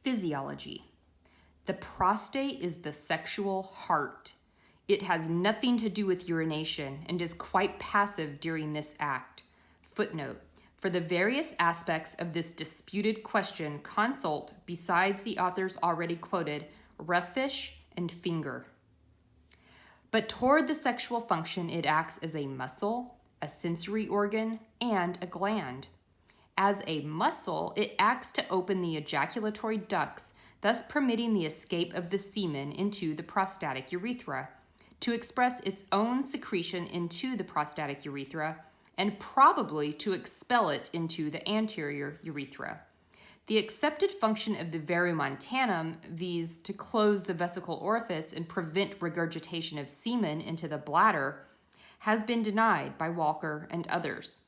Physiology. The prostate is the sexual heart. It has nothing to do with urination and is quite passive during this act. Footnote: for the various aspects of this disputed question, consult, besides the authors already quoted, Rougfish and Finger. But toward the sexual function, it acts as a muscle, a sensory organ, and a gland. As a muscle, it acts to open the ejaculatory ducts, thus permitting the escape of the semen into the prostatic urethra, to express its own secretion into the prostatic urethra, and probably to expel it into the anterior urethra. The accepted function of the verumontanum, viz. To close the vesical orifice and prevent regurgitation of semen into the bladder, has been denied by Walker and others.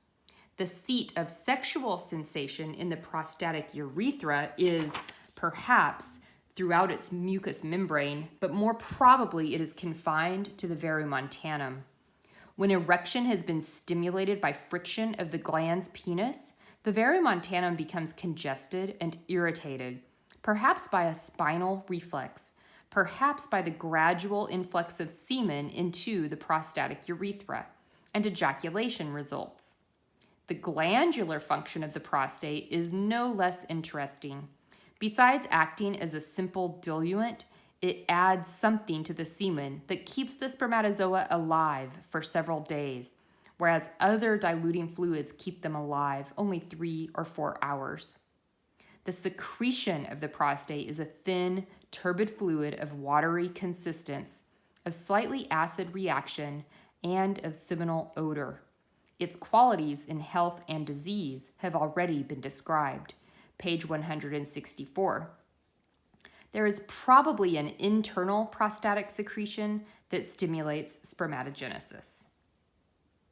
The seat of sexual sensation in the prostatic urethra is, perhaps, throughout its mucous membrane, but more probably it is confined to the verumontanum. When erection has been stimulated by friction of the glans penis, the verumontanum becomes congested and irritated, perhaps by a spinal reflex, perhaps by the gradual influx of semen into the prostatic urethra, and ejaculation results. The glandular function of the prostate is no less interesting. Besides acting as a simple diluent, it adds something to the semen that keeps the spermatozoa alive for several days, whereas other diluting fluids keep them alive only 3 or 4 hours. The secretion of the prostate is a thin, turbid fluid of watery consistence, of slightly acid reaction, and of seminal odor. Its qualities in health and disease have already been described. Page 164. There is probably an internal prostatic secretion that stimulates spermatogenesis.